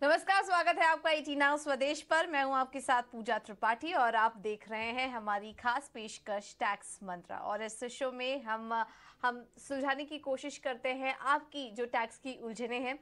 नमस्कार, स्वागत है आपका 18 स्वदेश पर। मैं हूं आपके साथ पूजा त्रिपाठी और आप देख रहे हैं हमारी खास पेशकश टैक्स मंत्रा। और इस शो में हम सुलझाने की कोशिश करते हैं आपकी जो टैक्स की उलझने हैं,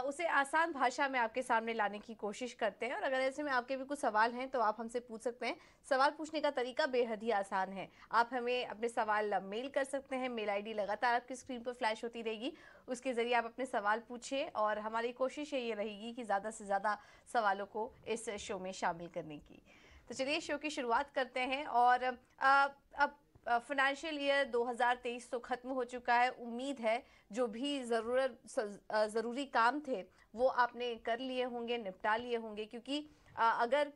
उसे आसान भाषा में आपके सामने लाने की कोशिश करते हैं। और अगर ऐसे में आपके भी कुछ सवाल हैं तो आप हमसे पूछ सकते हैं। सवाल पूछने का तरीका बेहद ही आसान है। आप हमें अपने सवाल मेल कर सकते हैं। मेल आईडी लगातार आपकी स्क्रीन पर फ्लैश होती रहेगी, उसके जरिए आप अपने सवाल पूछिए और हमारी कोशिश ये रहेगी कि ज़्यादा से ज़्यादा सवालों को इस शो में शामिल करने की। तो चलिए शो की शुरुआत करते हैं। और अब फाइनेंशियल ईयर 2023 तो ख़त्म हो चुका है। उम्मीद है जो भी ज़रूरी काम थे वो आपने कर लिए होंगे, निपटा लिए होंगे, क्योंकि अगर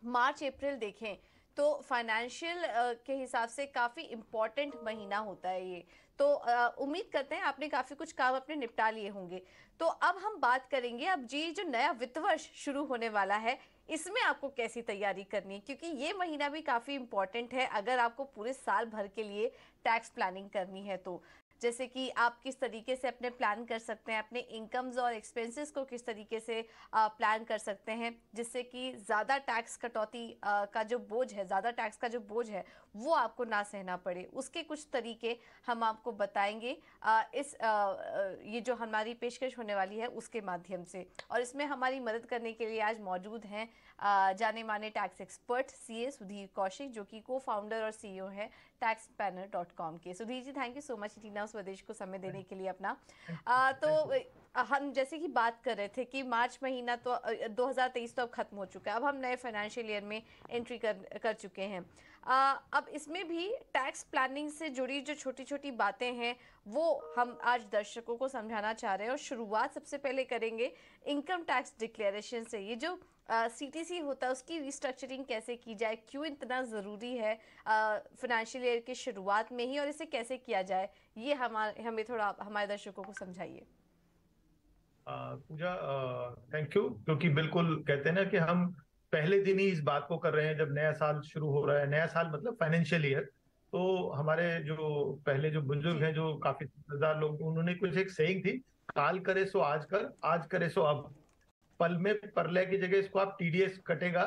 मार्च अप्रैल देखें तो फाइनेंशियल के हिसाब से काफ़ी इम्पॉर्टेंट महीना होता है ये। तो उम्मीद करते हैं आपने काफ़ी कुछ काम अपने निपटा लिए होंगे। तो अब हम बात करेंगे अब जी जो नया वित्त वर्ष शुरू होने वाला है, इसमें आपको कैसी तैयारी करनी है, क्योंकि ये महीना भी काफ़ी इम्पॉर्टेंट है अगर आपको पूरे साल भर के लिए टैक्स प्लानिंग करनी है। तो जैसे कि आप किस तरीके से अपने प्लान कर सकते हैं, अपने इनकम्स और एक्सपेंसेस को किस तरीके से प्लान कर सकते हैं जिससे कि ज़्यादा टैक्स कटौती का जो बोझ है, ज़्यादा टैक्स का जो बोझ है वो आपको ना सहना पड़े। उसके कुछ तरीके हम आपको बताएंगे ये जो हमारी पेशकश होने वाली है उसके माध्यम से। और इसमें हमारी मदद करने के लिए आज मौजूद हैं जाने माने tax expert CA Sudhir Kaushik, जो कि को फाउंडर और सीईओ है taxpanner.com के। Sudhir ji, thank you so much टीना स्वदेश को समय देने के लिए अपना। हम जैसे कि बात कर रहे थे कि मार्च महीना तो 2023 तो अब खत्म हो चुका है। अब हम नए फाइनेंशियल ईयर में एंट्री कर चुके हैं। अब इसमें भी टैक्स प्लानिंग से जुड़ी जो छोटी छोटी बातें हैं वो हम आज दर्शकों को समझाना चाह रहे हैं। और शुरुआत सबसे पहले करेंगे इनकम टैक्स डिक्लेरेशन से। ये जो सीटीसी होता है उसकी रिस्ट्रक्चरिंग कैसे की जाए, क्यों इतना ज़रूरी है फाइनेंशियल ईयर की शुरुआत में ही, और इसे कैसे किया जाए, ये हमें थोड़ा हमारे दर्शकों को समझाइए। पूजा, थैंक यू। क्योंकि बिल्कुल कहते हैं ना कि हम पहले दिन ही इस बात को कर रहे हैं जब नया साल शुरू हो रहा है। नया साल मतलब फाइनेंशियल ईयर। तो हमारे जो पहले जो बुजुर्ग जी। हैं, जो काफी समझदार लोग, उन्होंने कुछ एक सेइंग थी, काल करे सो आज कर, आज करे सो अब। पल में परले की जगह इसको आप टीडीएस कटेगा,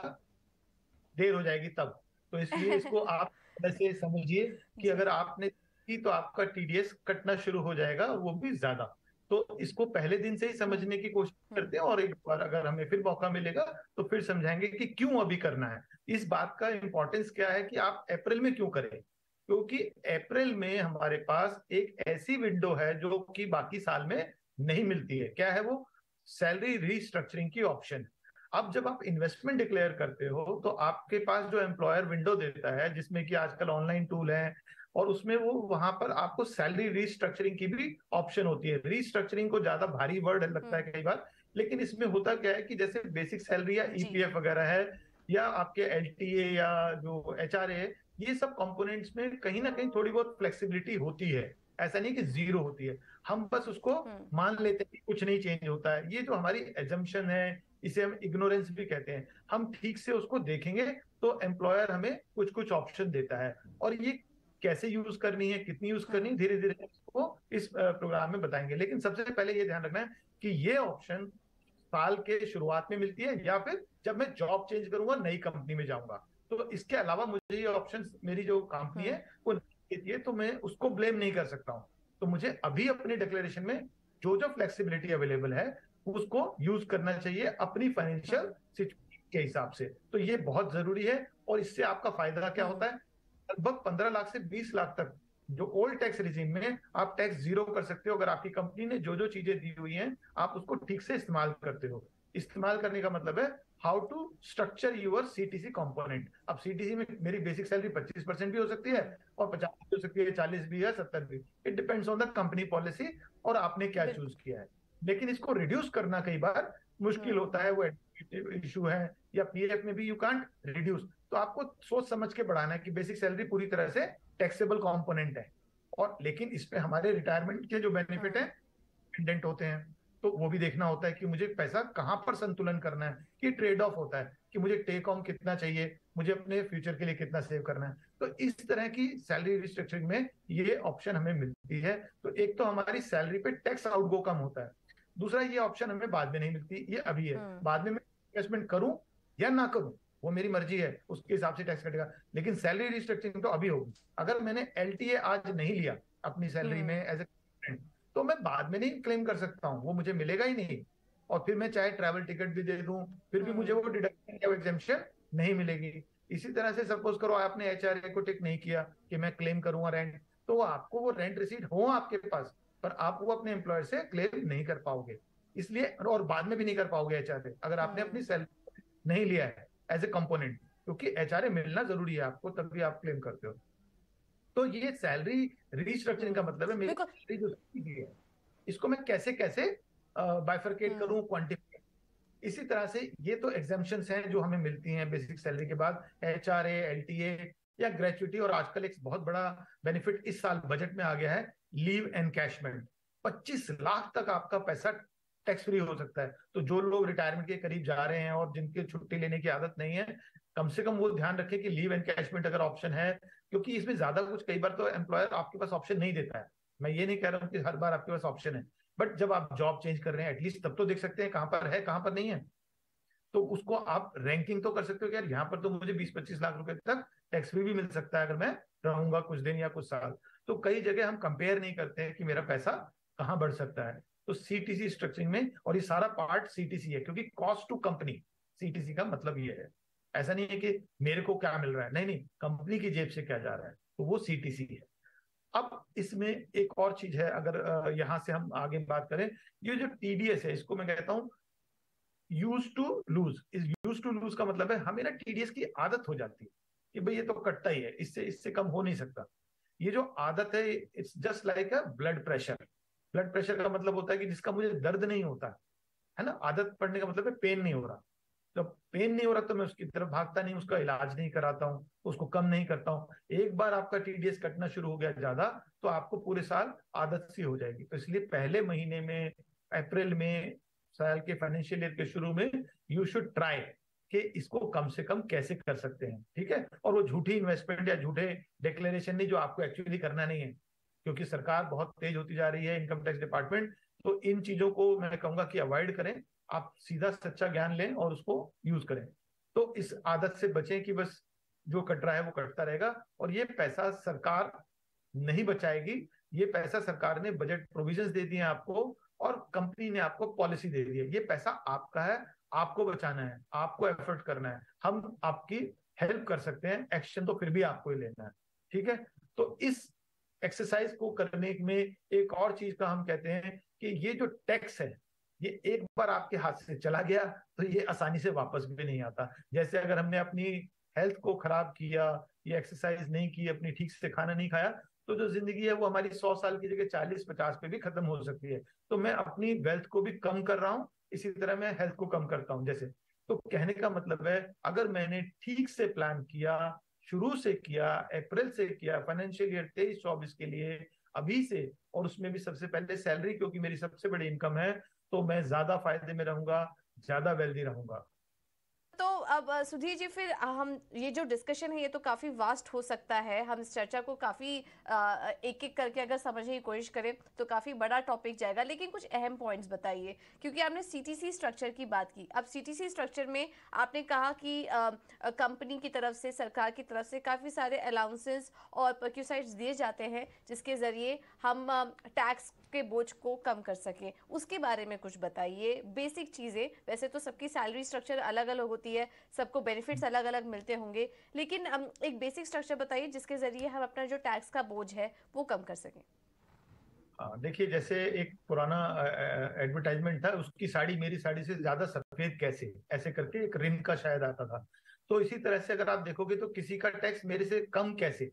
देर हो जाएगी तब। तो इसलिए इसको आप ऐसे समझिए कि जी। अगर आपने की तो आपका टीडीएस कटना शुरू हो जाएगा, वो भी ज्यादा। तो इसको पहले दिन से ही हम्म। समझने की कोशिश हम्म। करते हैं, और एक बार अगर हमें फिर मौका मिलेगा तो फिर समझाएंगे कि क्यों अभी करना है। इस बात का इंपॉर्टेंस क्या है कि आप अप्रैल में क्यों करें। क्योंकि अप्रैल में हमारे पास एक ऐसी विंडो है जो कि बाकी साल में नहीं मिलती है। क्या है वो? सैलरी रीस्ट्रक्चरिंग की ऑप्शन। अब जब आप इन्वेस्टमेंट डिक्लेयर करते हो तो आपके पास जो एम्प्लॉयर विंडो देता है, जिसमें कि आजकल ऑनलाइन टूल है, और उसमें वो वहां पर आपको सैलरी रीस्ट्रक्चरिंग की भी ऑप्शन होती है। रीस्ट्रक्चरिंग को ज्यादा भारी वर्ड लगता है हम्म। कई बार, लेकिन इसमें होता क्या है कि जैसे बेसिक सैलरी या जी। ईपीएफ वगैरह है, या आपके एलटीए या जो एचआरए है, ये सब कंपोनेंट्स में कहीं ना कहीं थोड़ी बहुत फ्लेक्सिबिलिटी होती है। ऐसा नहीं कि जीरो होती है। हम बस उसको हम्म। मान लेते हैं कि कुछ नहीं चेंज होता है। ये जो हमारी एजम्पशन है, इसे हम इग्नोरेंस भी कहते हैं। हम ठीक से उसको देखेंगे तो एम्प्लॉयर हमें कुछ कुछ ऑप्शन देता है, और ये कैसे यूज करनी है, कितनी यूज करनी है, हम्म। धीरे धीरे इसको इस प्रोग्राम में बताएंगे। लेकिन सबसे पहले ये ध्यान रखना है कि ये ऑप्शन साल के शुरुआत में मिलती है, या फिर जब मैं जॉब चेंज करूंगा, नई कंपनी में जाऊंगा। तो इसके अलावा मुझे ये ऑप्शन मेरी जो कंपनी है हम्म। वो नहीं देती है, तो मैं उसको ब्लेम नहीं कर सकता हूं। तो मुझे अभी अपने डिक्लेरेशन में जो जो फ्लेक्सिबिलिटी अवेलेबल है उसको यूज करना चाहिए अपनी फाइनेंशियल हम्म। सिचुएशन के हिसाब से। तो ये बहुत जरूरी है। और इससे आपका फायदा क्या हम्म। होता है? लगभग 15 लाख से 20 लाख तक जो ओल्ड टैक्स रिजीम में आप टैक्स जीरो कर सकते हो, अगर आपकी कंपनी ने जो जो चीजें दी हुई हैं आप उसको ठीक से इस्तेमाल करते हो। इस्तेमाल करने का मतलब है how to structure your CTC component. अब सीटीसी में मेरी बेसिक सैलरी 25% भी हो सकती है, हम्म। और 50 भी हो सकती है, 40 भी है, 70 भी। It depends on the company policy और आपने क्या चूज बिल्कुल। किया है। लेकिन इसको रिड्यूस करना कई बार मुश्किल हम्म। होता है, वो इशू है। या पीएफ में भी यू कांट रिड्यूस। तो आपको सोच समझ के बढ़ाना है कि बेसिक सैलरी पूरी तरह से टैक्सेबल कंपोनेंट है। और लेकिन इसमें हमारे रिटायरमेंट के जो बेनिफिट है हम्म। डिपेंडेंट होते हैं। तो वो भी देखना होता है कि मुझे पैसा कहाँ पर संतुलन करना है। कि ट्रेड ऑफ होता है कि मुझे टेक होम कितना चाहिए, मुझे अपने फ्यूचर के लिए कितना सेव करना है। तो इस तरह की सैलरी रिस्ट्रक्चरिंग में ये ऑप्शन हमें मिलती है। तो एक तो हमारी सैलरी पे टैक्स आउटगो कम होता है। दूसरा ये ऑप्शन हमें बाद में नहीं मिलती, ये अभी है। हम्म। बाद में मैं इन्वेस्टमेंट करूं या ना करूं वो मेरी मर्जी है, उसके हिसाब से टैक्स कटेगा। लेकिन सैलरी रिस्ट्रक्चरिंग तो अभी होगी। अगर मैंने एलटीए आज नहीं लिया अपनी सैलरी में हम्म। एज ए, तो मैं बाद में नहीं क्लेम कर सकता हूँ, वो मुझे मिलेगा ही नहीं। और फिर मैं चाहे ट्रैवल टिकट भी दे दूं, फिर भी मुझे हम्म। वो डिडक्शन या एग्जेम्पशन नहीं मिलेगी। इसी तरह से सपोज करो आपने एचआरए को टिक नहीं किया कि मैं क्लेम करूंगा रेंट, तो आपको वो रेंट रिसीट हो आपके पास, पर आप वो अपने एम्प्लॉयर से क्लेम नहीं कर पाओगे। इसलिए, और बाद में भी नहीं कर पाओगे एचआरए अगर आपने अपनी हम्म। सैलरी नहीं लिया है एज ए कंपोनेंट, क्योंकि एचआरए मिलना जरूरी है आपको, तभी आप क्लेम करते हो। तो ये सैलरी रिस्ट्रक्चरिंग का मतलब है मेरी बिल्कुल। सैलरी जो दी है, इसको मैं कैसे कैसे बाइफरकेट हम्म। करूं, क्वांटिफाई। इसी तरह से ये तो एग्जाम्पशंस हैं जो हमें मिलती हैं बेसिक सैलरी के बाद, एचआरए, एलटीए या ग्रेचुइटी। और आजकल एक बहुत बड़ा बेनिफिट इस साल बजट में आ गया है, लीव एनकैशमेंट। 25 लाख तक आपका पैसा टैक्स फ्री हो सकता है। तो जो लोग रिटायरमेंट के करीब जा रहे हैं और जिनके छुट्टी लेने की आदत नहीं है, कम से कम वो ध्यान रखें कि लीव एनकैशमेंट अगर ऑप्शन है, क्योंकि इसमें ज्यादा कुछ, कई बार तो एम्प्लॉयर आपके पास ऑप्शन नहीं देता है। मैं ये नहीं कह रहा हूँ कि हर बार आपके पास ऑप्शन है, बट जब आप जॉब चेंज कर रहे हैं एटलीस्ट तब तो देख सकते हैं कहां पर है कहां पर नहीं है। तो उसको आप रैंकिंग तो कर सकते हो कि यार यहाँ पर तो मुझे 20-25 लाख रुपए तक टैक्स फ्री भी मिल सकता है अगर मैं रहूंगा कुछ दिन या कुछ साल। तो कई जगह हम कंपेयर नहीं करते हैं कि मेरा पैसा कहाँ बढ़ सकता है। तो सीटीसी स्ट्रक्चरिंग में, और ये सारा पार्ट सीटीसी है, क्योंकि कॉस्ट टू कंपनी, सीटीसी का मतलब ये है। ऐसा नहीं है कि मेरे को क्या मिल रहा है, नहीं नहीं, कंपनी की जेब से क्या जा रहा है, तो वो सीटीसी है। अब इसमें एक और चीज है, अगर यहां से हम आगे बात करें, ये जो टीडीएस है, इसको मैं कहता हूं यूज टू लूज। इस यूज टू लूज का मतलब है हमें ना टीडीएस की आदत हो जाती है कि भाई ये तो कटता ही है, इससे इससे कम हो नहीं सकता। ये जो आदत है, it's just like a blood pressure. Blood pressure का मतलब होता है कि जिसका मुझे दर्द नहीं होता है ना, आदत पड़ने का मतलब है पेन नहीं हो रहा। जब पेन नहीं हो रहा तो मैं उसकी तरफ भागता नहीं, उसका इलाज नहीं कराता हूँ, उसको कम नहीं करता हूँ। एक बार आपका टीडीएस कटना शुरू हो गया ज्यादा, तो आपको पूरे साल आदत सी हो जाएगी। तो इसलिए पहले महीने में, अप्रैल में, साल के फाइनेंशियल ईयर के शुरू में, यू शुड ट्राई कि इसको कम से कम कैसे कर सकते हैं, ठीक है। और वो झूठी इन्वेस्टमेंट या झूठे डिक्लेरेशन नहीं जो आपको एक्चुअली करना नहीं है, क्योंकि सरकार बहुत तेज होती जा रही है, इनकम टैक्स डिपार्टमेंट। तो इन चीजों को मैं कहूंगा कि अवॉइड करें, आप सीधा सच्चा ज्ञान लें और उसको यूज करें। तो इस आदत से बचें कि बस जो कट रहा है वो कटता रहेगा, और ये पैसा सरकार नहीं बचाएगी। ये पैसा सरकार ने बजट प्रोविजंस दे दिए हैं आपको, और कंपनी ने आपको पॉलिसी दे दी है। ये पैसा आपका है, आपको बचाना है, आपको एफर्ट करना है। हम आपकी हेल्प कर सकते हैं, एक्शन तो फिर भी आपको ही लेना है, ठीक है। तो इस एक्सरसाइज को करने में एक और चीज का हम कहते हैं कि ये जो टैक्स है, ये एक बार आपके हाथ से चला गया तो ये आसानी से वापस भी नहीं आता। जैसे अगर हमने अपनी हेल्थ को खराब किया, ये एक्सरसाइज नहीं की, अपनी ठीक से खाना नहीं खाया, तो जो जिंदगी है वो हमारी 100 साल की जगह 40-50 पे भी खत्म हो सकती है। तो मैं अपनी वेल्थ को भी कम कर रहा हूँ, इसी तरह मैं हेल्थ को कम करता हूँ जैसे। तो कहने का मतलब है, अगर मैंने ठीक से प्लान किया, शुरू से किया, अप्रैल से किया, फाइनेंशियल ईयर 23-24 के लिए अभी से, और उसमें भी सबसे पहले सैलरी, क्योंकि मेरी सबसे बड़ी इनकम है, तो मैं ज्यादा फायदे में रहूंगा, ज्यादा वेल्दी रहूंगा। तो अब सुधीर जी, फिर हम ये जो डिस्कशन है ये तो काफी वास्ट हो सकता है। हम इस चर्चा को काफी एक एक करके अगर समझने की कोशिश करें तो काफी बड़ा टॉपिक जाएगा, लेकिन कुछ अहम पॉइंट्स बताइए। क्योंकि आपने सीटीसी स्ट्रक्चर की बात की, अब सीटीसी स्ट्रक्चर में आपने कहा कि कंपनी की तरफ से, सरकार की तरफ से काफी सारे अलाउंसेस और पर्क्यूसाइड्स दिए जाते हैं जिसके जरिए हम टैक्स के बोझ को कम कर सकें। उसके बारे में कुछ बताइए, बेसिक चीजें। वैसे तो सबकी सैलरी स्ट्रक्चर अलग अलग होती है, सबको बेनिफिट्स अलग अलग मिलते होंगे, लेकिन एक बेसिक स्ट्रक्चर बताइए जिसके जरिए हम अपना जो टैक्स का बोझ है वो कम कर सकें। हाँ, देखिए, जैसे एक पुराना एडवर्टाइजमेंट था, उसकी साड़ी मेरी साड़ी से ज्यादा सफेद कैसे, ऐसे करके एक रिन का शायद आता था। तो इसी तरह से अगर आप देखोगे तो किसी का टैक्स मेरे से कम कैसे।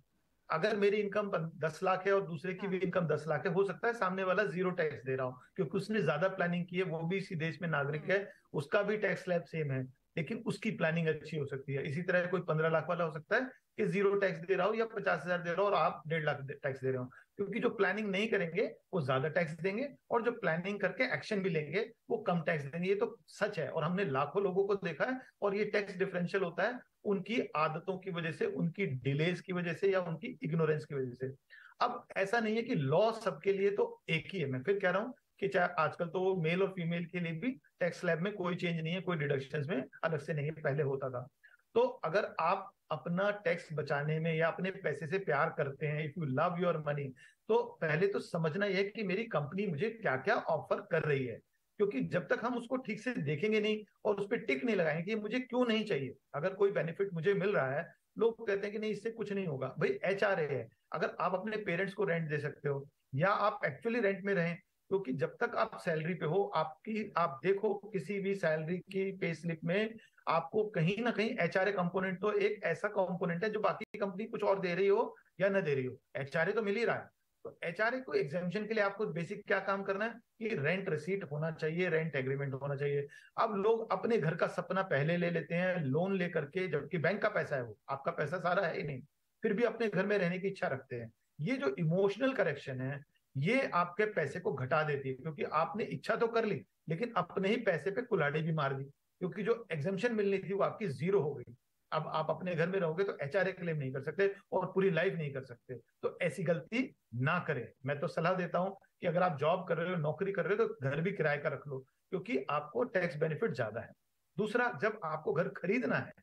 अगर मेरी इनकम 10 लाख है और दूसरे की भी हाँ। इनकम 10 लाख है, हो सकता है सामने वाला जीरो टैक्स दे रहा हो, क्योंकि उसने ज्यादा प्लानिंग की है, वो भी इसी देश में नागरिक हम्म। है, उसका भी टैक्स स्लैब सेम है, लेकिन उसकी प्लानिंग अच्छी हो सकती है। इसी तरह कोई 15 लाख वाला हो सकता है कि जीरो टैक्स दे रहा हो, या 50,000 दे रहा हो और आप 1.5 लाख टैक्स दे रहे हो। क्योंकि जो प्लानिंग नहीं करेंगे वो ज्यादा टैक्स देंगे, और जो प्लानिंग करके एक्शन भी लेंगे वो कम टैक्स देंगे। ये तो सच है, और हमने लाखों लोगों को देखा है। और ये टैक्स डिफरेंशियल होता है उनकी आदतों की वजह से, उनकी डिलेज की वजह से, या उनकी इग्नोरेंस की वजह से। अब ऐसा नहीं है कि लॉ सबके लिए तो एक ही है। मैं फिर कह रहा हूं कि चाहे आजकल तो मेल और फीमेल के लिए भी टैक्स स्लैब में कोई चेंज नहीं है, कोई डिडक्शंस में अलग से नहीं है, पहले होता था। तो अगर आप अपना टैक्स बचाने में या अपने पैसे से प्यार करते हैं, if you love your money, तो पहले तो समझना यह है कि मेरी कंपनी मुझे क्या क्या ऑफर कर रही है। क्योंकि जब तक हम उसको ठीक से देखेंगे नहीं और उस पर टिक नहीं लगाएंगे कि मुझे क्यों नहीं चाहिए, अगर कोई बेनिफिट मुझे मिल रहा है, लोग कहते हैं कि नहीं इससे कुछ नहीं होगा, भाई HRA है, अगर आप अपने पेरेंट्स को रेंट दे सकते हो या आप एक्चुअली रेंट में रहें, क्योंकि जब तक आप सैलरी पे हो, आपकी आप देखो किसी भी सैलरी की पे स्लिप में आपको कहीं ना कहीं HRA कंपोनेंट तो एक ऐसा कंपोनेंट है जो बाकी कंपनी कुछ और दे रही हो या न दे रही हो, HRA तो मिल ही रहा है। तो HRA को एग्जामिशन के लिए आपको बेसिक क्या काम करना है कि रेंट रिसीट होना चाहिए, रेंट एग्रीमेंट होना चाहिए। अब लोग अपने घर का सपना पहले ले लेते हैं लोन लेकर के, जबकि बैंक का पैसा है, वो आपका पैसा सारा है ही नहीं, फिर भी अपने घर में रहने की इच्छा रखते हैं। ये जो इमोशनल करेक्शन है, ये आपके पैसे को घटा देती है, क्योंकि आपने इच्छा तो कर ली लेकिन अपने ही पैसे पे कुल्हाड़ी भी मार दी, क्योंकि जो एग्जाम्पशन मिलनी थी वो आपकी जीरो हो गई। अब आप अपने घर में रहोगे तो HRA क्लेम नहीं कर सकते और पूरी लाइफ नहीं कर सकते। तो ऐसी गलती ना करें। मैं तो सलाह देता हूं कि अगर आप जॉब कर रहे हो, नौकरी कर रहे हो, तो घर भी किराए का रख लो, क्योंकि आपको टैक्स बेनिफिट ज्यादा है। दूसरा, जब आपको घर खरीदना है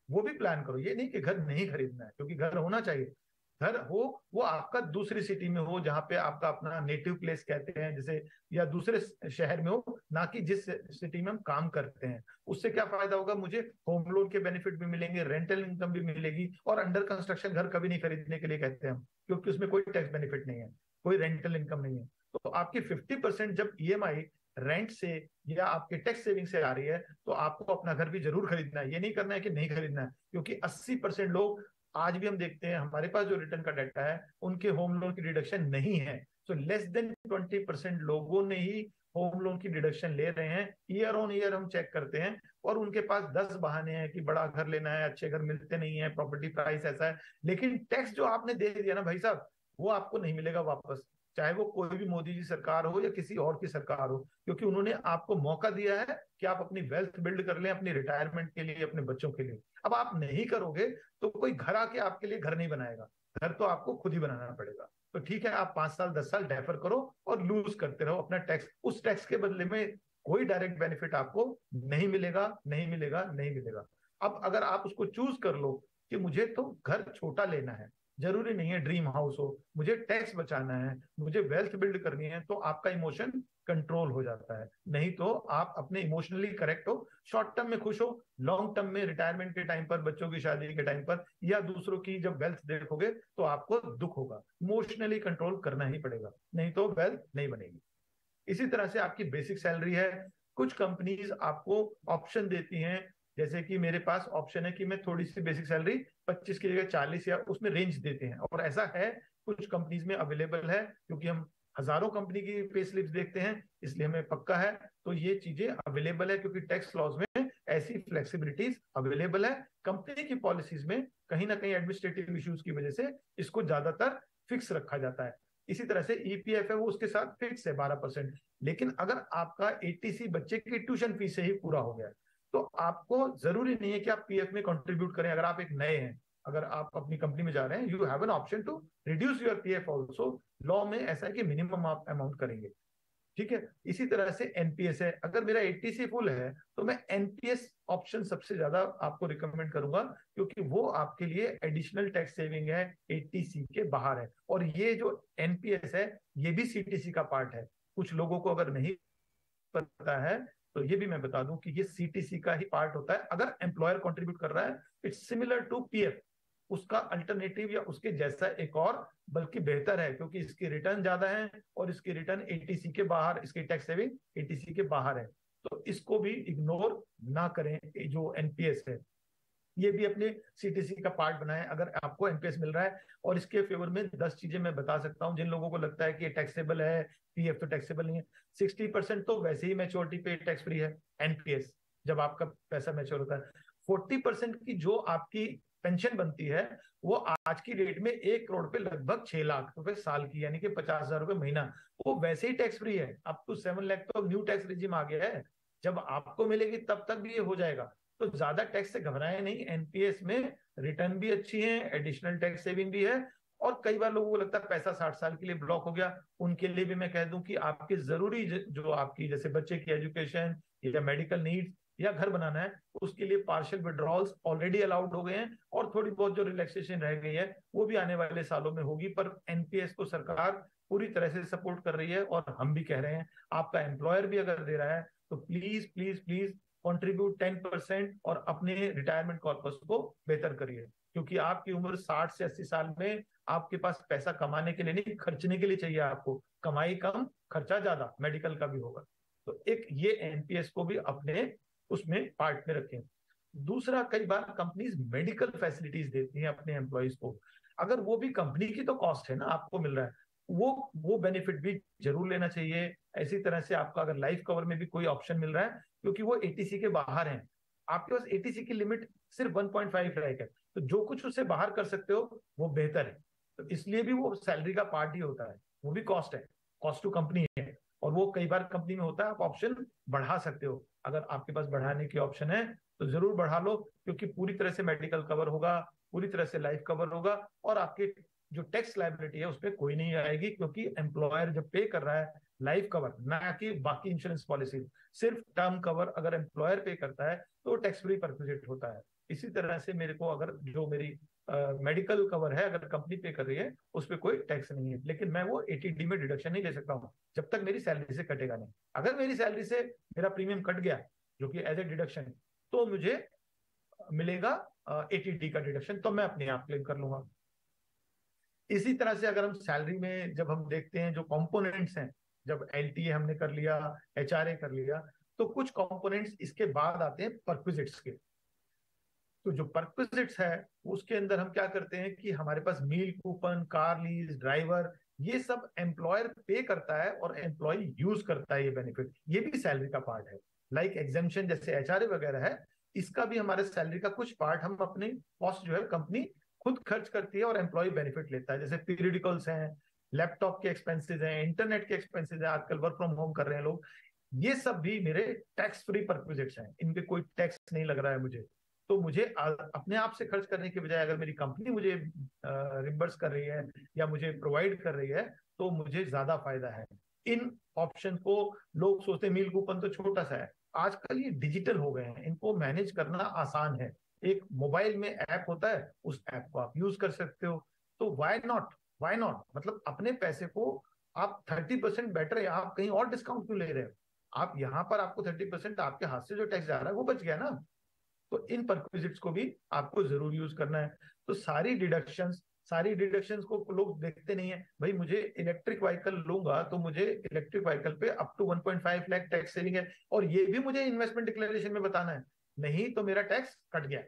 वो भी प्लान करो, ये नहीं कि घर नहीं खरीदना है, क्योंकि घर होना चाहिए। घर हो वो आपका दूसरी सिटी में हो, जहां पे आपका अपना नेटिव प्लेस कहते हैं जैसे, या दूसरे शहर में हो, ना कि जिस सिटी में हम काम करते हैं। उससे क्या फायदा होगा, मुझे होम लोन के बेनिफिट भी मिलेंगे, रेंटल इनकम भी मिलेगी, और अंडर कंस्ट्रक्शन घर कभी नहीं खरीदने के लिए कहते हैं हम, क्योंकि उसमें कोई टैक्स बेनिफिट नहीं है, कोई रेंटल इनकम नहीं है। तो आपकी 50% जब EMI रेंट से या आपके टैक्स सेविंग से आ रही है, तो आपको अपना घर भी जरूर खरीदना है। ये नहीं करना है कि नहीं खरीदना है, क्योंकि 80% लोग आज भी हम देखते हैं, हमारे पास जो रिटर्न का डाटा है, उनके होम लोन की डिडक्शन नहीं है। सो लेस देन 20% लोगों ने ही होम लोन की डिडक्शन ले रहे हैं। ईयर ऑन ईयर हम चेक करते हैं, और उनके पास 10 बहाने हैं कि बड़ा घर लेना है, अच्छे घर मिलते नहीं है, प्रॉपर्टी प्राइस ऐसा है। लेकिन टैक्स जो आपने दे दिया ना भाई साहब, वो आपको नहीं मिलेगा वापस, चाहे वो कोई भी मोदी जी सरकार हो या किसी और की सरकार हो, क्योंकि उन्होंने आपको मौका दिया है कि आप अपनी वेल्थ बिल्ड कर लें अपनी रिटायरमेंट के लिए, अपने बच्चों के लिए। अब आप नहीं करोगे तो कोई घर आके आपके लिए घर नहीं बनाएगा, घर तो आपको खुद ही बनाना पड़ेगा। तो ठीक है, आप 5 साल 10 साल डेफर करो और लूज करते रहो अपना टैक्स, उस टैक्स के बदले में कोई डायरेक्ट बेनिफिट आपको नहीं मिलेगा, नहीं मिलेगा, नहीं मिलेगा। अब अगर आप उसको चूज कर लो कि मुझे तो घर छोटा लेना है, जरूरी नहीं है ड्रीम हाउस हो, मुझे टैक्स बचाना है, मुझे वेल्थ बिल्ड करनी है, तो आपका इमोशन कंट्रोल हो जाता है। नहीं तो आप अपने इमोशनली करेक्ट हो, शॉर्ट टर्म में खुश हो, लॉन्ग टर्म में रिटायरमेंट के टाइम पर, बच्चों की शादी के टाइम पर, या दूसरों की जब वेल्थ देखोगे तो आपको दुख होगा। इमोशनली कंट्रोल करना ही पड़ेगा, नहीं तो वेल्थ नहीं बनेगी। इसी तरह से आपकी बेसिक सैलरी है, कुछ कंपनीज आपको ऑप्शन देती हैं, जैसे कि मेरे पास ऑप्शन है कि मैं थोड़ी सी बेसिक सैलरी 25 की जगह 40 या उसमें रेंज देते हैं, और ऐसा है कुछ कंपनीज में अवेलेबल है, क्योंकि हम हजारों कंपनी की पे स्लिप्स देखते हैं, इसलिए हमें पक्का है। तो ये चीजें अवेलेबल है, क्योंकि टैक्स लॉज में ऐसी फ्लेक्सिबिलिटीज अवेलेबल है। कंपनी की पॉलिसीज में कहीं ना कहीं एडमिनिस्ट्रेटिव इश्यूज की वजह से इसको ज्यादातर फिक्स रखा जाता है। इसी तरह से EPF है, वो उसके साथ फिक्स है 12%। लेकिन अगर आपका ATC बच्चे की ट्यूशन फीस से ही पूरा हो गया, तो आपको जरूरी नहीं है कि आप PF में कंट्रीब्यूट करें। अगर आप एक नए हैं, अगर आप अपनी कंपनी में जा रहे हैं, you have an option to reduce your PF also. Law में ऐसा है कि मिनिमम आप अमाउंट करेंगे, ठीक है। इसी तरह से NPS है, अगर मेरा ATC फुल है तो मैं NPS ऑप्शन सबसे ज्यादा आपको रिकमेंड करूंगा, क्योंकि वो आपके लिए एडिशनल टैक्स सेविंग है, ATC के बाहर है। और ये जो NPS है, ये भी CTC का पार्ट है। कुछ लोगों को अगर नहीं पता है तो ये भी मैं बता दूं कि ये CTC का ही पार्ट होता है। अगर एम्प्लॉयर कंट्रीब्यूट कर रहा है, इट्स सिमिलर टू PF, उसका अल्टरनेटिव या उसके जैसा एक और, बल्कि बेहतर है, क्योंकि इसकी रिटर्न ज्यादा है और इसकी रिटर्न ATC के बाहर, इसकी टैक्स सेविंग ATC के बाहर है। तो इसको भी इग्नोर ना करें। जो NPS है, ये भी अपने CTC का पार्ट बनाए अगर आपको NPS मिल रहा है। और इसके फेवर में 10 चीजें मैं बता सकता हूं, जिन लोगों को लगता है कि ये टैक्सेबल है, PF तो टैक्सेबल नहीं है। 60% तो वैसे ही मैच्योरिटी पे टैक्स फ्री है NPS, जब आपका पैसा मैच्योर होता है। 40% की जो आपकी पेंशन बनती है, वो आज की डेट में 1 करोड़ पे लगभग 6 लाख रुपए साल की, यानी कि 50,000 रुपए महीना, वो वैसे ही टैक्स फ्री है। अप टू 7 लाख तो न्यू टैक्स रिजीम आ गया है, जब आपको मिलेगी तब तक भी ये हो जाएगा। तो ज्यादा टैक्स से घबराए नहीं, NPS में रिटर्न भी अच्छी है, एडिशनल टैक्स सेविंग भी है, और कई बार लोगों को लगता है पैसा 60 साल के लिए ब्लॉक हो गया, उनके लिए भी मैं कह दूं कि आपके जरूरी जो आपकी जैसे बच्चे की एजुकेशन या मेडिकल नीड्स या घर बनाना है, उसके लिए पार्शियल विड्रॉल्स ऑलरेडी अलाउड हो गए हैं, और थोड़ी बहुत जो रिलैक्सेशन रह गई है वो भी आने वाले सालों में होगी। पर एनपीएस को सरकार पूरी तरह से सपोर्ट कर रही है, और हम भी कह रहे हैं, आपका एम्प्लॉयर भी अगर दे रहा है तो प्लीज प्लीज प्लीज कंट्रीब्यूट 10% और अपने रिटायरमेंट कॉर्पस को बेहतर करिए, क्योंकि आपकी उम्र 60 से 80 साल में आपके पास पैसा कमाने के लिए नहीं, खर्चने के लिए चाहिए आपको। कमाई कम, खर्चा ज्यादा, मेडिकल का भी होगा। तो एक ये एनपीएस को भी अपने उसमें पार्ट में रखें। दूसरा, कई बार कंपनीज मेडिकल फैसिलिटीज देती हैं अपने एम्प्लॉयज को, अगर वो भी कंपनी की तो कॉस्ट है ना, आपको मिल रहा है, वो बेनिफिट भी जरूर लेना चाहिए। इसी तरह से आपका अगर लाइफ कवर में भी कोई ऑप्शन मिल रहा है, क्योंकि वो एटीसी के बाहर है, आपके पास एटीसी की लिमिट सिर्फ 1.5 लाख है, तो जो कुछ उससे बाहर कर सकते हो वो बेहतर है। तो इसलिए भी वो सैलरी का पार्ट ही होता है, वो भी कॉस्ट है, कॉस्ट टू कंपनी है। और वो कई बार कंपनी में होता है, आप ऑप्शन बढ़ा सकते हो, अगर आपके पास बढ़ाने की ऑप्शन है तो जरूर बढ़ा लो, क्योंकि पूरी तरह से मेडिकल कवर होगा, पूरी तरह से लाइफ कवर होगा, और आपके जो टैक्स लायबिलिटी है उस पर कोई नहीं आएगी, क्योंकि एम्प्लॉयर जब पे कर रहा है लाइफ कवर, ना कि बाकी इंश्योरेंस पॉलिसी, सिर्फ टर्म कवर अगर एम्प्लॉयर पे करता है तो टैक्स फ्री परक्विजिट होता है। इसी तरह से मेरे को अगर जो मेरी मेडिकल कवर है अगर कंपनी पे कर रही है उस पर कोई टैक्स नहीं है, लेकिन मैं वो एटीडी में डिडक्शन नहीं ले सकता हूँ जब तक मेरी सैलरी से कटेगा नहीं। अगर मेरी सैलरी से मेरा प्रीमियम कट गया जो कि एज ए डिडक्शन, तो मुझे मिलेगा एटीडी का डिडक्शन, तो मैं अपने आप क्लेम कर लूंगा। इसी तरह से अगर हम सैलरी में जब हम देखते हैं जो कंपोनेंट्स हैं, जब एलटीए हमने कर लिया, एचआरए कर लिया, तो कुछ कंपोनेंट्स इसके बाद आते हैं परक्विजिट्स के। तो जो परक्विजिट्स है उसके अंदर हम क्या करते हैं कि हमारे पास मील कूपन, कार लीज, ड्राइवर, ये सब एम्प्लॉयर पे करता है और एम्प्लॉय यूज करता है, ये बेनिफिट ये भी सैलरी का पार्ट है। लाइक एग्जेम्पशन जैसे एचआरए वगैरह है, इसका भी हमारे सैलरी का कुछ पार्ट हम अपने कॉस्ट जो है कंपनी खुद खर्च करती है और एम्प्लॉय बेनिफिट लेता है। जैसे पीरियडिकल्स हैं, लैपटॉप के एक्सपेंसेस हैं, इंटरनेट के एक्सपेंसेस हैं, आजकल वर्क फ्रॉम होम कर रहे हैं लोग, ये सब भी मेरे टैक्स फ्री परक्विजिट्स हैं, इन पे कोई टैक्स नहीं लग रहा है मुझे। तो मुझे अपने आप से खर्च करने के बजाय अगर मेरी कंपनी मुझे रिम्बर्स कर रही है या मुझे प्रोवाइड कर रही है तो मुझे ज्यादा फायदा है। इन ऑप्शन को लोग सोचते हैं मील कूपन तो छोटा सा है, आजकल ये डिजिटल हो गए हैं, इनको मैनेज करना आसान है। एक मोबाइल में ऐप होता है, उस ऐप को आप यूज कर सकते हो। तो वाई नॉट, मतलब अपने पैसे को आप 30% बेटर है, आप कहीं और डिस्काउंट क्यों ले रहे हो? आप यहाँ पर आपको 30% आपके हाथ से जो टैक्स जा रहा है वो बच गया ना। तो इन परक्विजिट्स को भी आपको जरूर यूज करना है। तो सारी डिडक्शंस को लोग देखते नहीं है। भाई मुझे इलेक्ट्रिक व्हीकल लूंगा तो मुझे इलेक्ट्रिक व्हीकल पे up to 1.5 lakh tax saving है, और ये भी मुझे इन्वेस्टमेंट डिक्लेरेशन में बताना है, नहीं तो मेरा टैक्स कट गया।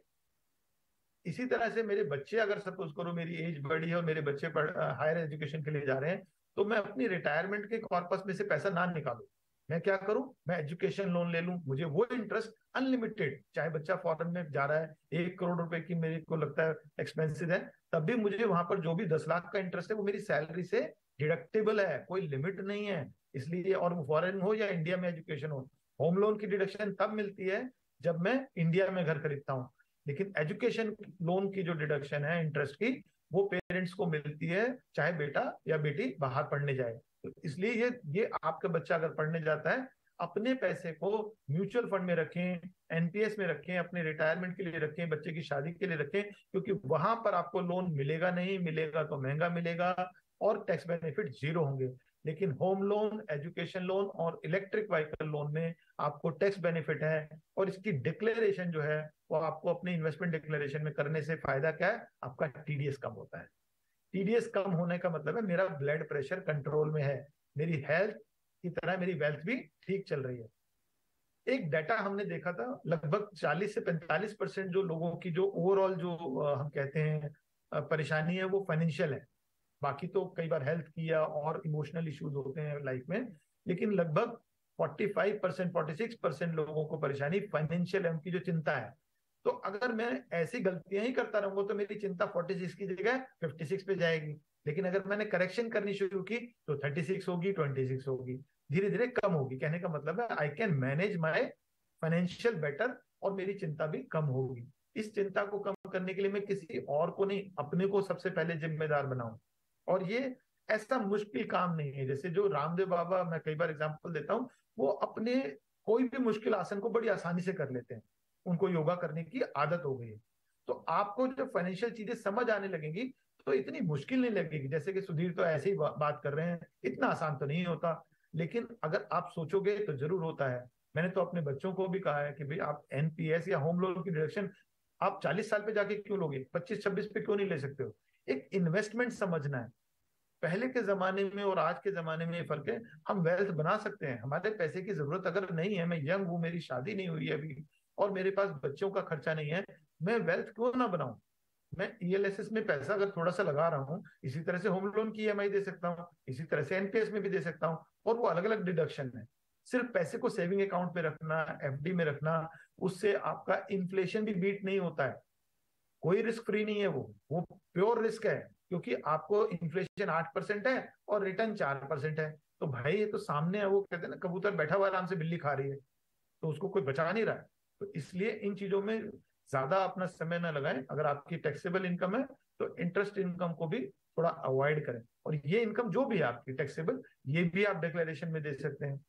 इसी तरह से मेरे बच्चे, अगर सपोज करो मेरी एज बढ़ी है और मेरे बच्चे हायर एजुकेशन के लिए जा रहे हैं, तो मैं अपनी रिटायरमेंट के कॉर्पस में से पैसा ना निकालू, मैं क्या करूं, मैं एजुकेशन लोन ले लूं, मुझे वो इंटरेस्ट अनलिमिटेड, चाहे बच्चा फॉरेन में जा रहा है, 1 करोड़ रुपए की मेरे को लगता है एक्सपेंसिव है, तब भी मुझे वहां पर जो भी 10 लाख का इंटरेस्ट है वो मेरी सैलरी से डिडक्टेबल है, कोई लिमिट नहीं है। इसलिए, और वो फॉरेन हो या इंडिया में एजुकेशन हो, होम लोन की डिडक्शन तब मिलती है जब मैं इंडिया में घर खरीदता हूँ, लेकिन एजुकेशन लोन की जो डिडक्शन है इंटरेस्ट की, वो पेरेंट्स को मिलती है चाहे बेटा या बेटी बाहर पढ़ने जाए। तो इसलिए ये आपका बच्चा अगर पढ़ने जाता है, अपने पैसे को म्यूचुअल फंड में रखें, एनपीएस में रखें, अपने रिटायरमेंट के लिए रखें, बच्चे की शादी के लिए रखें, क्योंकि वहां पर आपको लोन मिलेगा, नहीं मिलेगा तो महंगा मिलेगा और टैक्स बेनिफिट जीरो होंगे। लेकिन होम लोन, एजुकेशन लोन और इलेक्ट्रिक व्हीकल लोन में आपको टैक्स बेनिफिट है, और इसकी डिक्लेरेशन जो है वो आपको अपने इन्वेस्टमेंट डिक्लेरेशन में करने से फायदा क्या है, आपका टीडीएस कम होता है। टीडीएस कम होने का मतलब है मेरा ब्लड प्रेशर कंट्रोल में है, मेरी हेल्थ की तरह मेरी वेल्थ भी ठीक चल रही है। एक डाटा हमने देखा था, लगभग 40 से 45% जो लोगों की जो ओवरऑल जो हम कहते हैं परेशानी है वो फाइनेंशियल है। बाकी तो कई बार हेल्थ की या और इमोशनल इश्यूज होते हैं लाइफ में, लेकिन लगभग 45%, 46% लोगों को परेशानी फाइनेंशियल है, उनकी जो चिंता है। तो अगर मैं ऐसी गलतियां ही करता रहूंगा तो मेरी चिंता 46 की जगह 56 पे जाएगी, लेकिन अगर मैंने करेक्शन करनी शुरू की तो 36 होगी, 26 होगी, धीरे धीरे कम होगी। कहने का मतलब है I can manage my financial better, और मेरी चिंता भी कम होगी। इस चिंता को कम करने के लिए मैं किसी और को नहीं, अपने को सबसे पहले जिम्मेदार बनाऊं। और ये ऐसा मुश्किल काम नहीं है। जैसे जो रामदेव बाबा, मैं कई बार एग्जांपल देता हूँ, वो अपने कोई भी मुश्किल आसन को बड़ी आसानी से कर लेते हैं, उनको योगा करने की आदत हो गई है। तो आपको जब फाइनेंशियल चीजें समझ आने लगेंगी तो इतनी मुश्किल नहीं लगेगी। जैसे कि सुधीर तो ऐसे ही बात कर रहे हैं, इतना आसान तो नहीं होता, लेकिन अगर आप सोचोगे तो जरूर होता है। मैंने तो अपने बच्चों को भी कहा है कि भाई आप एनपीएस या होम लोन की डिडक्शन आप 40 साल पे जाके क्यों लोगे, 25-26 पे क्यों नहीं ले सकते हो। एक इन्वेस्टमेंट समझना है। पहले के जमाने में और आज के जमाने में ये फर्क है। हम वेल्थ बना सकते हैं, हमारे पैसे की जरूरत अगर नहीं है, मैं यंग हूं, मेरी शादी नहीं हुई है अभी और मेरे पास बच्चों का खर्चा नहीं है, मैं वेल्थ क्यों ना बनाऊं। मैं ईएलएसएस में पैसा अगर थोड़ा सा लगा रहा हूँ, इसी तरह से होम लोन की ईएमआई दे सकता हूँ, इसी तरह से एनपीएस में भी दे सकता हूँ, और वो अलग अलग डिडक्शन है। सिर्फ पैसे को सेविंग अकाउंट में रखना, एफडी में रखना, उससे आपका इन्फ्लेशन भी बीट नहीं होता है। कोई रिस्क फ्री नहीं है, वो प्योर रिस्क है, क्योंकि आपको इन्फ्लेशन 8% है और रिटर्न 4% है। तो भाई ये तो सामने है, वो कहते हैं ना, कबूतर बैठा हुआ आराम से बिल्ली खा रही है, तो उसको कोई बचा नहीं रहा है। तो इसलिए इन चीजों में ज्यादा अपना समय ना लगाएं। अगर आपकी टैक्सेबल इनकम है तो इंटरेस्ट इनकम को भी थोड़ा अवॉइड करें। और ये इनकम जो भी है आपकी टैक्सेबल, ये भी आप डिक्लेरेशन में दे सकते हैं।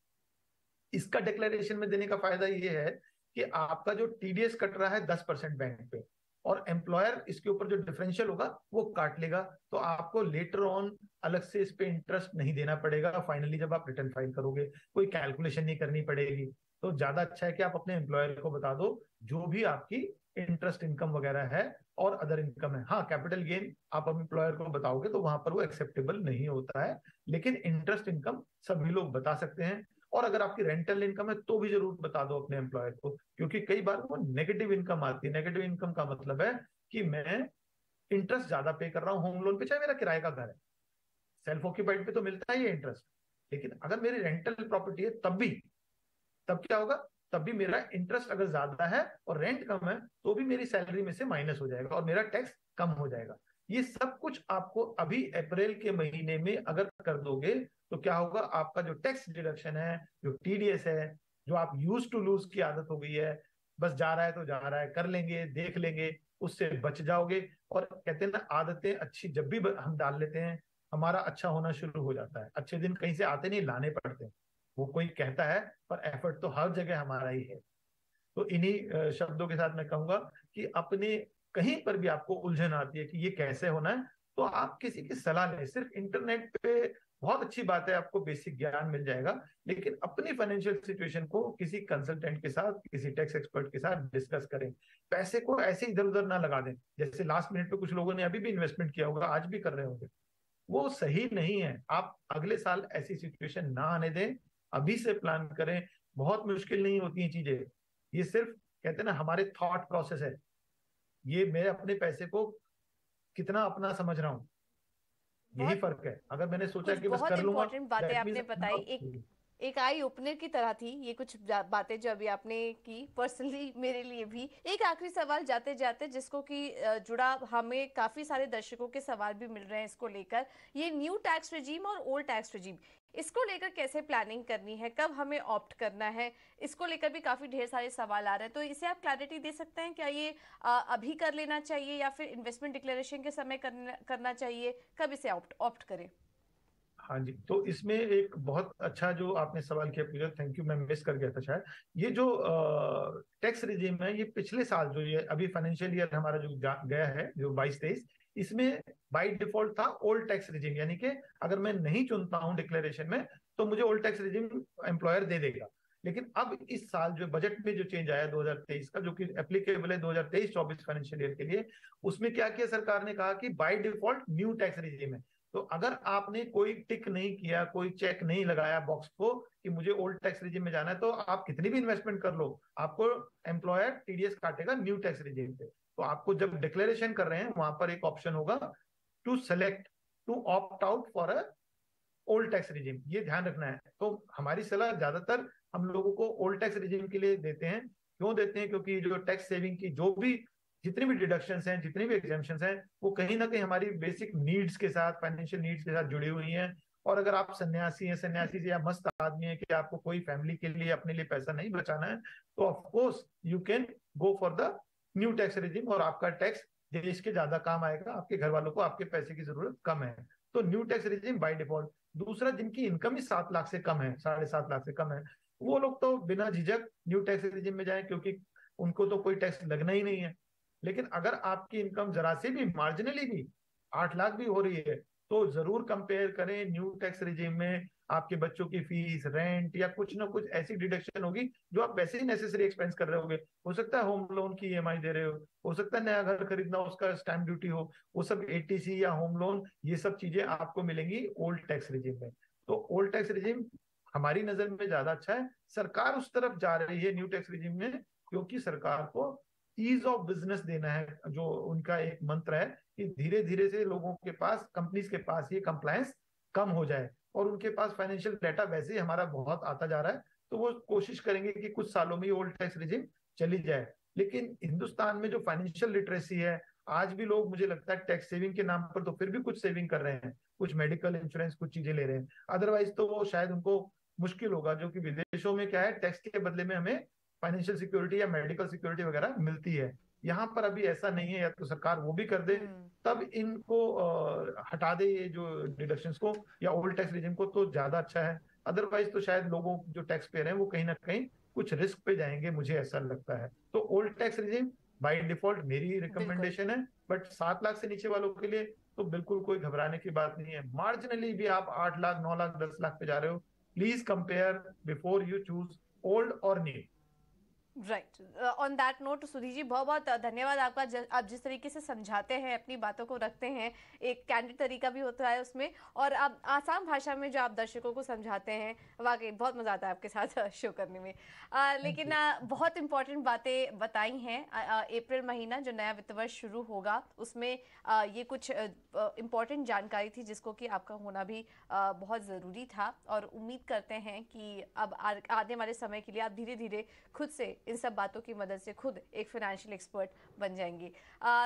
इसका डिक्लेरेशन में देने का फायदा ये है कि आपका जो टीडीएस कट रहा है 10% बैंक पे, और एम्प्लॉयर इसके ऊपर जो डिफरेंशियल होगा वो काट लेगा, तो आपको लेटर ऑन अलग से इस पे इंटरेस्ट नहीं देना पड़ेगा। फाइनली जब आप रिटर्न फाइल करोगे कोई कैलकुलेशन नहीं करनी पड़ेगी। तो ज्यादा अच्छा है कि आप अपने एम्प्लॉयर को बता दो जो भी आपकी इंटरेस्ट इनकम वगैरह है और अदर इनकम है। हाँ, कैपिटल गेन आप एम्प्लॉयर को बताओगे तो वहां पर वो एक्सेप्टेबल नहीं होता है, लेकिन इंटरेस्ट इनकम सभी लोग बता सकते हैं। और अगर आपकी रेंटल इनकम है तो भी जरूर बता दो अपने एम्प्लॉयर को, क्योंकि कई बार वो नेगेटिव इनकम आती है। नेगेटिव इनकम का मतलब है कि मैं इंटरेस्ट ज्यादा पे कर रहा हूँ होम लोन पे, चाहे मेरा किराए का घर है, सेल्फ ऑक्यूपाइड पे तो मिलता ही है इंटरेस्ट, लेकिन अगर मेरी रेंटल प्रॉपर्टी है तब क्या होगा, तब भी मेरा इंटरेस्ट अगर ज्यादा है और रेंट कम है तो भी मेरी सैलरी में से माइनस हो जाएगा और मेरा टैक्स कम हो जाएगा। ये सब कुछ आपको अभी अप्रैल के महीने में अगर कर दोगे तो क्या होगा, आपका जो टैक्स डिडक्शन है, जो टीडीएस है, जो आप यूज टू लूज की आदत हो गई है, बस जा रहा है तो जा रहा है, कर लेंगे देख लेंगे, उससे बच जाओगे। और कहते हैं ना, आदतें अच्छी जब भी हम डाल लेते हैं हमारा अच्छा होना शुरू हो जाता है। अच्छे दिन कहीं से आते नहीं, लाने पड़ते हैं। वो कोई कहता है पर एफर्ट तो हर जगह हमारा ही है। तो इन्हीं शब्दों के साथ मैं कहूंगा कि अपने कहीं पर भी आपको उलझन आती है कि ये कैसे होना है, तो आप किसी की सलाह लें। सिर्फ इंटरनेट पे बहुत अच्छी बात है, आपको बेसिक ज्ञान मिल जाएगा, लेकिन अपनी फाइनेंशियल सिचुएशन को किसी कंसल्टेंट के साथ, किसी टैक्स एक्सपर्ट के साथ डिस्कस करें। पैसे को ऐसे इधर उधर ना लगा दें। जैसे लास्ट मिनट पे कुछ लोगों ने अभी भी इन्वेस्टमेंट किया होगा, आज भी कर रहे होंगे, वो सही नहीं है। आप अगले साल ऐसी सिचुएशन ना आने दें, अभी से प्लान करें। बहुत मुश्किल नहीं होती हैं चीजें, ये सिर्फ कहते हैं ना हमारे थॉट प्रोसेस है। ये मैं अपने पैसे को कितना अपना समझ रहा हूँ, यही बहुत फर्क है। अगर मैंने सोचा कुछ कि बस बहुत कर लूंगा, इंपॉर्टेंट बातें दैट आपने बताई। मीन्स एक आई ओपनर की तरह थी ये कुछ बातें जो अभी आपने की, पर्सनली मेरे लिए भी। एक आखिरी सवाल जाते जाते, जिसको कि जुड़ा हमें काफी सारे दर्शकों के सवाल भी मिल रहे हैं इसको लेकर, ये न्यू टैक्स रिजीम और ओल्ड टैक्स रिजीम, इसको लेकर कैसे प्लानिंग करनी है, कब हमें ऑप्ट करना है, इसको लेकर भी काफी ढेर सारे सवाल आ रहे हैं। तो इसे आप क्लैरिटी दे सकते हैं, क्या ये अभी कर लेना चाहिए या फिर इन्वेस्टमेंट डिक्लेरेशन के समय करना चाहिए, कब इसे ऑप्ट करें? हाँ जी, तो इसमें एक बहुत अच्छा जो आपने सवाल किया पूजा, थैंक यू, मैं मिस कर गया था शायद। ये जो टैक्स रिजीम है, ये पिछले साल जो ये अभी फाइनेंशियल ईयर हमारा जो गया है, जो 22-23, इसमें बाय डिफॉल्ट था ओल्ड टैक्स रिजीम, यानी कि अगर मैं नहीं चुनता हूं डिक्लेरेशन में तो मुझे old tax regime employer they देगा। लेकिन अब इस साल जो बजट में जो चेंज आया 2023 का, जो कि एप्लीकेबल है 2023-24 फाइनेंशियल ईयर के लिए, उसमें क्या किया सरकार ने, कहा कि by default new tax regime है। तो अगर आपने कोई टिक नहीं किया, कोई चेक नहीं लगाया बॉक्स को कि मुझे ओल्ड टैक्स रिजीम में जाना है, तो आप कितनी भी इन्वेस्टमेंट कर लो, आपको एम्प्लॉयर टीडीएस काटेगा न्यू टैक्स रिजीम पे। तो आपको जब डिक्लेरेशन कर रहे हैं वहां पर एक ऑप्शन होगा to select to opt out for a old tax regime, ये ध्यान रखना है। तो हमारी सलाह ज्यादातर हम लोगों को ओल्ड टैक्स रिजीम के लिए देते हैं। क्यों देते हैं? क्योंकि जो टैक्स सेविंग की जो भी जितनी भी डिडक्शंस हैं, जितनी भी एग्जेम्पशंस हैं, वो कहीं ना कहीं हमारी बेसिक नीड्स के साथ, फाइनेंशियल नीड्स के साथ जुड़ी हुई हैं। और अगर आप सन्यासी हैं, सन्यासी से या मस्त आदमी है कि आपको कोई फैमिली के लिए, अपने लिए पैसा नहीं बचाना है, तो of course you can go for the new tax regime और आपका टैक्स देश के ज्यादा काम आएगा, आपके घर वालों को आपके पैसे की जरूरत कम है। तो new tax regime by default. दूसरा, जिनकी इनकम ही 7 लाख से कम है, 7.5 लाख से कम है, वो लोग तो बिना झिझक न्यू टैक्स रिजीम में जाए, क्योंकि उनको तो कोई टैक्स लगना ही नहीं है। लेकिन अगर आपकी इनकम जरा सी भी, मार्जिनली भी 8 लाख भी हो रही है, तो जरूर कंपेयर करें न्यू टैक्स रिजीम में। आपके बच्चों की फीस, रेंट या कुछ ना कुछ ऐसी डिडक्शन होगी जो आप वैसे ही नेसेसरी एक्सपेंस कर रहे होगे। हो सकता है होम लोन की ईएमआई दे रहे हो सकता है नया घर खरीदना, उसका स्टैम्प ड्यूटी हो, वो सब एटीसी या होम लोन, ये सब चीजें आपको मिलेंगी ओल्ड टैक्स रिजीम में। तो ओल्ड टैक्स रिजीम हमारी नजर में ज्यादा अच्छा है। सरकार उस तरफ जा रही है न्यू टैक्स रिजीम में, क्योंकि सरकार को ईज ऑफ बिजनेस देना है, जो उनका एक मंत्र है कि धीरे धीरे से लोगों के पास, कंपनीज के पास ये कंप्लायंस कम हो जाए। और उनके पास फाइनेंशियल डाटा वैसे ही हमारा बहुत आता जा रहा है, तो वो कोशिश करेंगे कि कुछ सालों में ओल्ड टैक्स रिजीम चली जाए। लेकिन हिंदुस्तान में जो फाइनेंशियल लिटरेसी है, आज भी लोग, मुझे लगता है टैक्स सेविंग के नाम पर तो फिर भी कुछ सेविंग कर रहे हैं, कुछ मेडिकल इंश्योरेंस, कुछ चीजें ले रहे हैं। अदरवाइज तो वो शायद उनको मुश्किल होगा, जो कि विदेशों में क्या है, टैक्स के बदले में हमें फाइनेंशियल सिक्योरिटी या मेडिकल सिक्योरिटी वगैरह मिलती है। यहाँ पर अभी ऐसा नहीं है, या तो सरकार वो भी कर दे, तब इनको हटा दे ये जो डिडक्शंस को, या ओल्ड टैक्स रिजिम को, तो ज्यादा अच्छा है। अदरवाइज तो शायद लोगों, जो टैक्स पेयर हैं, वो कहीं ना कहीं कुछ रिस्क पे जाएंगे, मुझे ऐसा लगता है। तो old tax regime by default मेरी बिल्कुल। रिकमेंडेशन है। बट 7 लाख से नीचे वालों के लिए तो बिल्कुल कोई घबराने की बात नहीं है। मार्जिनली भी आप 8 लाख, 9 लाख, 10 लाख पे जा रहे हो, please compare before you choose old और new. Right. On that note Sudhir ji, बहुत बहुत धन्यवाद आपका। आप जिस तरीके से समझाते हैं, अपनी बातों को रखते हैं, एक कैंडिड तरीका भी होता है उसमें, और आप आसान भाषा में जो आप दर्शकों को समझाते हैं, वाकई बहुत मजा आता है आपके साथ शो करने में। थैंक लेकिन यू। बहुत इंपॉर्टेंट बातें बताई हैं। अप्रैल महीना जो नया वित्त वर्ष शुरू होगा, उसमें ये कुछ इंपॉर्टेंट जानकारी थी जिसको कि आपका होना भी बहुत ज़रूरी था। और उम्मीद करते हैं कि अब आने वाले समय के लिए आप धीरे धीरे खुद से इन सब बातों की मदद से खुद एक फाइनेंशियल एक्सपर्ट बन जाएंगे।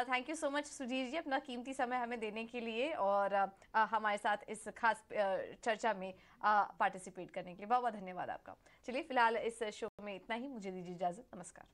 Thank you so much Sudhir ji, अपना कीमती समय हमें देने के लिए, और हमारे साथ इस खास चर्चा में पार्टिसिपेट करने के लिए बहुत बहुत धन्यवाद आपका। चलिए, फिलहाल इस शो में इतना ही। मुझे दीजिए इजाजत। नमस्कार।